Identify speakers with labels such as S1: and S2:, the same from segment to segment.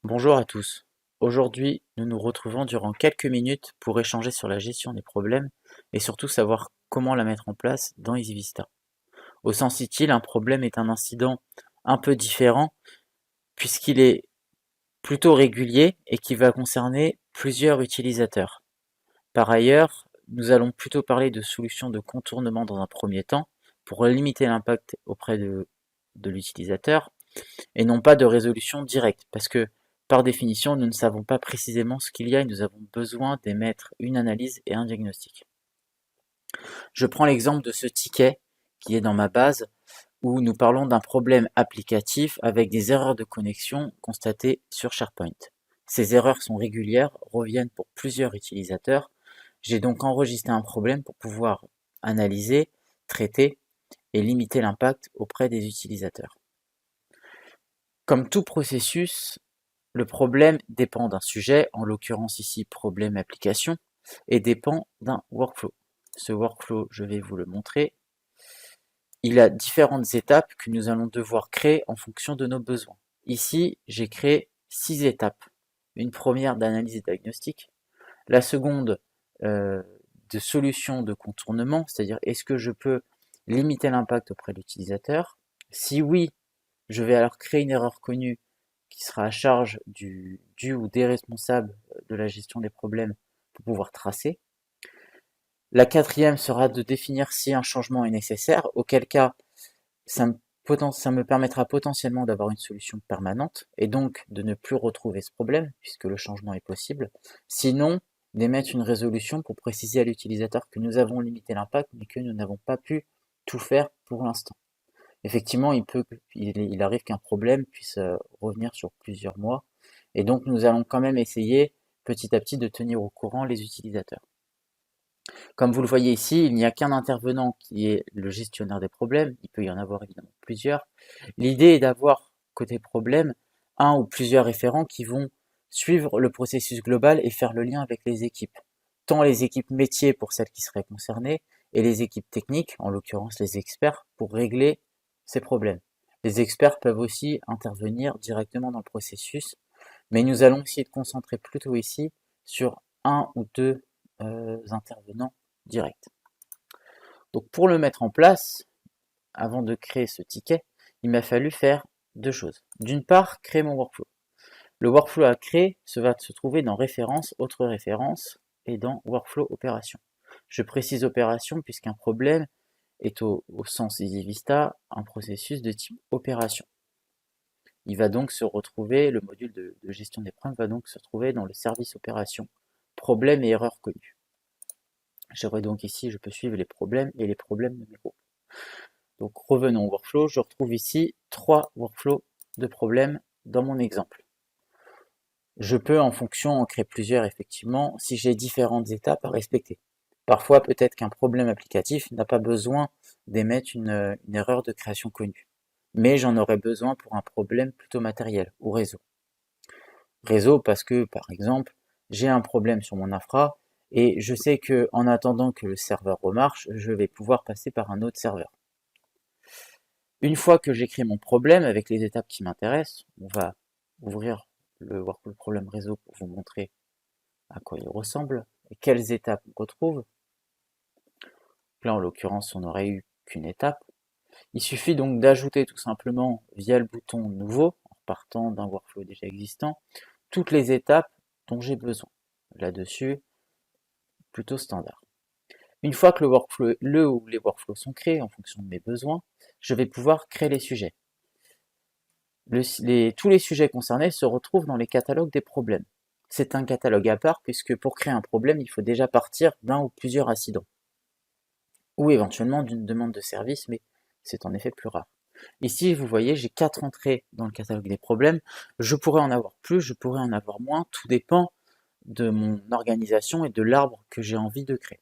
S1: Bonjour à tous. Aujourd'hui, nous nous retrouvons durant quelques minutes pour échanger sur la gestion des problèmes et surtout savoir comment la mettre en place dans EasyVista. Au sens utile, un problème est un incident un peu différent puisqu'il est plutôt régulier et qui va concerner plusieurs utilisateurs. Par ailleurs, nous allons plutôt parler de solutions de contournement dans un premier temps pour limiter l'impact auprès de l'utilisateur et non pas de résolution directe, parce que par définition, nous ne savons pas précisément ce qu'il y a et nous avons besoin d'émettre une analyse et un diagnostic. Je prends l'exemple de ce ticket qui est dans ma base où nous parlons d'un problème applicatif avec des erreurs de connexion constatées sur SharePoint. Ces erreurs sont régulières, reviennent pour plusieurs utilisateurs. J'ai donc enregistré un problème pour pouvoir analyser, traiter et limiter l'impact auprès des utilisateurs. Comme tout processus, le problème dépend d'un sujet, en l'occurrence ici problème application, et dépend d'un workflow. Ce workflow, je vais vous le montrer. Il a différentes étapes que nous allons devoir créer en fonction de nos besoins. Ici, j'ai créé 6 étapes. Une première d'analyse et diagnostic, la seconde de solution de contournement, c'est-à-dire est-ce que je peux limiter l'impact auprès de l'utilisateur? Si oui, je vais alors créer une erreur connue qui sera à charge du ou des responsables de la gestion des problèmes pour pouvoir tracer. La quatrième sera de définir si un changement est nécessaire, auquel cas ça me permettra potentiellement d'avoir une solution permanente et donc de ne plus retrouver ce problème puisque le changement est possible. Sinon, d'émettre une résolution pour préciser à l'utilisateur que nous avons limité l'impact mais que nous n'avons pas pu tout faire pour l'instant. Effectivement, il arrive qu'un problème puisse revenir sur plusieurs mois et donc nous allons quand même essayer petit à petit de tenir au courant les utilisateurs. Comme vous le voyez ici, il n'y a qu'un intervenant qui est le gestionnaire des problèmes, il peut y en avoir évidemment plusieurs. L'idée est d'avoir côté problème un ou plusieurs référents qui vont suivre le processus global et faire le lien avec les équipes. Tant les équipes métiers pour celles qui seraient concernées et les équipes techniques, en l'occurrence les experts, pour régler ces problèmes. Les experts peuvent aussi intervenir directement dans le processus, mais nous allons essayer de concentrer plutôt ici sur un ou deux intervenants directs. Donc pour le mettre en place, avant de créer ce ticket, il m'a fallu faire deux choses. D'une part, créer mon workflow. Le workflow à créer va se trouver dans références, autres références et dans workflow opération. Je précise opération puisqu'un problème est au sens EasyVista un processus de type opération. Il va donc se retrouver, le module de gestion des problèmes va donc se retrouver dans le service opération, problèmes et erreurs connues. J'aurai donc ici, je peux suivre les problèmes et les problèmes de mes groupes. Donc revenons au workflow, je retrouve ici 3 workflows de problèmes dans mon exemple. Je peux en fonction en créer plusieurs effectivement si j'ai différentes étapes à respecter. Parfois peut-être qu'un problème applicatif n'a pas besoin d'émettre une erreur de création connue. Mais j'en aurais besoin pour un problème plutôt matériel ou réseau. Réseau parce que par exemple j'ai un problème sur mon infra et je sais que en attendant que le serveur remarche, je vais pouvoir passer par un autre serveur. Une fois que j'ai créé mon problème avec les étapes qui m'intéressent, on va ouvrir le workflow problème réseau pour vous montrer à quoi il ressemble et quelles étapes on retrouve. Là en l'occurrence on n'aurait eu qu'une étape. Il suffit donc d'ajouter tout simplement via le bouton nouveau, en partant d'un workflow déjà existant, toutes les étapes dont j'ai besoin. Là-dessus, plutôt standard. Une fois que le ou les workflows sont créés en fonction de mes besoins, je vais pouvoir créer les sujets. Tous les sujets concernés se retrouvent dans les catalogues des problèmes. C'est un catalogue à part puisque pour créer un problème, il faut déjà partir d'un ou plusieurs incidents. Ou éventuellement d'une demande de service, mais c'est en effet plus rare. Ici, vous voyez, j'ai 4 entrées dans le catalogue des problèmes. Je pourrais en avoir plus, je pourrais en avoir moins, tout dépend de mon organisation et de l'arbre que j'ai envie de créer.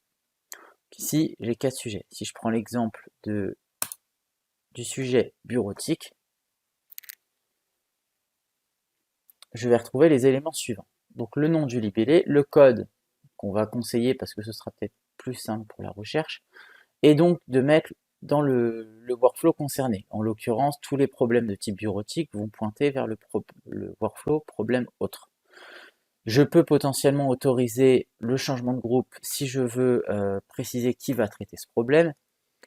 S1: Ici, j'ai 4 sujets. Si je prends l'exemple du sujet bureautique, je vais retrouver les éléments suivants. Donc le nom du libellé, le code qu'on va conseiller parce que ce sera peut-être plus simple pour la recherche, et donc de mettre dans le workflow concerné. En l'occurrence, tous les problèmes de type bureautique vont pointer vers le workflow problème autre. Je peux potentiellement autoriser le changement de groupe si je veux préciser qui va traiter ce problème.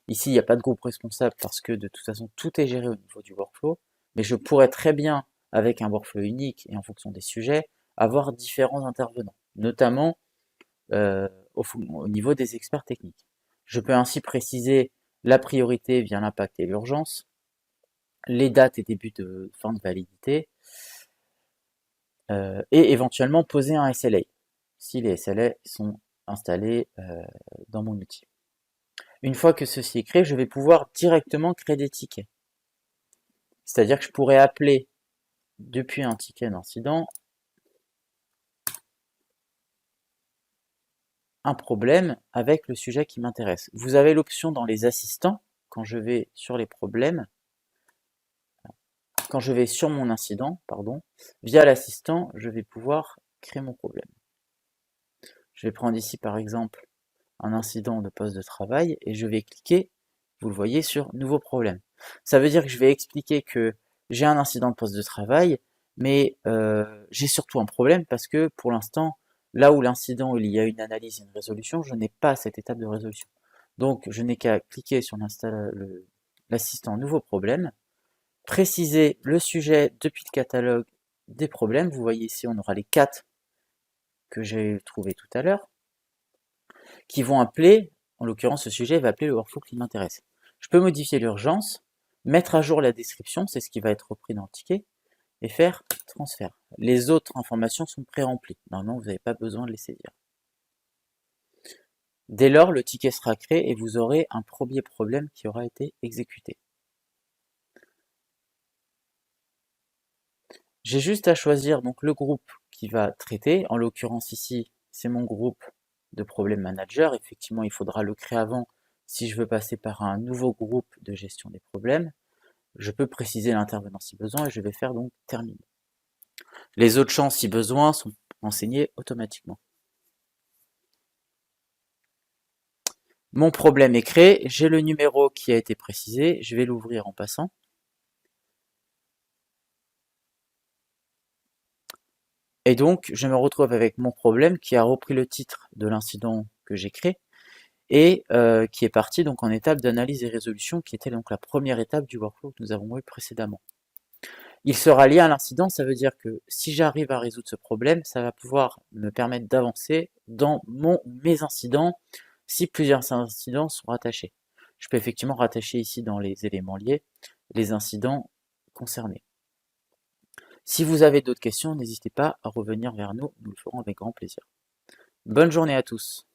S1: Ici, il n'y a pas de groupe responsable parce que de toute façon, tout est géré au niveau du workflow. Mais je pourrais très bien, avec un workflow unique et en fonction des sujets, avoir différents intervenants, notamment au niveau des experts techniques. Je peux ainsi préciser la priorité via l'impact et l'urgence, les dates et débuts de fin de validité, et éventuellement poser un SLA, si les SLA sont installés dans mon outil. Une fois que ceci est créé, je vais pouvoir directement créer des tickets. C'est-à-dire que je pourrais appeler depuis un ticket d'incident un problème avec le sujet qui m'intéresse. Vous avez l'option dans les assistants, quand je vais sur les problèmes, quand je vais sur mon incident, via l'assistant, je vais pouvoir créer mon problème. Je vais prendre ici par exemple un incident de poste de travail et je vais cliquer, vous le voyez, sur nouveau problème. Ça veut dire que je vais expliquer que j'ai un incident de poste de travail, mais j'ai surtout un problème parce que pour l'instant, là où l'incident il y a une analyse et une résolution, je n'ai pas cette étape de résolution. Donc je n'ai qu'à cliquer sur l'assistant nouveau problème, préciser le sujet depuis le catalogue des problèmes. Vous voyez ici, on aura les 4 que j'ai trouvé tout à l'heure, qui vont appeler, en l'occurrence ce sujet va appeler le workflow qui m'intéresse. Je peux modifier l'urgence, mettre à jour la description, c'est ce qui va être repris dans le ticket, et faire transfert. Les autres informations sont pré-remplies. Normalement, vous n'avez pas besoin de les saisir. Dès lors, le ticket sera créé et vous aurez un premier problème qui aura été exécuté. J'ai juste à choisir donc le groupe qui va traiter. En l'occurrence ici, c'est mon groupe de problème manager. Effectivement, il faudra le créer avant si je veux passer par un nouveau groupe de gestion des problèmes. Je peux préciser l'intervenant si besoin et je vais faire donc terminer. Les autres champs, si besoin, sont enseignés automatiquement. Mon problème est créé, j'ai le numéro qui a été précisé, je vais l'ouvrir en passant. Et donc, je me retrouve avec mon problème qui a repris le titre de l'incident que j'ai créé et qui est parti donc en étape d'analyse et résolution, qui était donc la première étape du workflow que nous avons eu précédemment. Il sera lié à l'incident, ça veut dire que si j'arrive à résoudre ce problème, ça va pouvoir me permettre d'avancer dans mes incidents si plusieurs incidents sont rattachés. Je peux effectivement rattacher ici dans les éléments liés les incidents concernés. Si vous avez d'autres questions, n'hésitez pas à revenir vers nous, nous le ferons avec grand plaisir. Bonne journée à tous.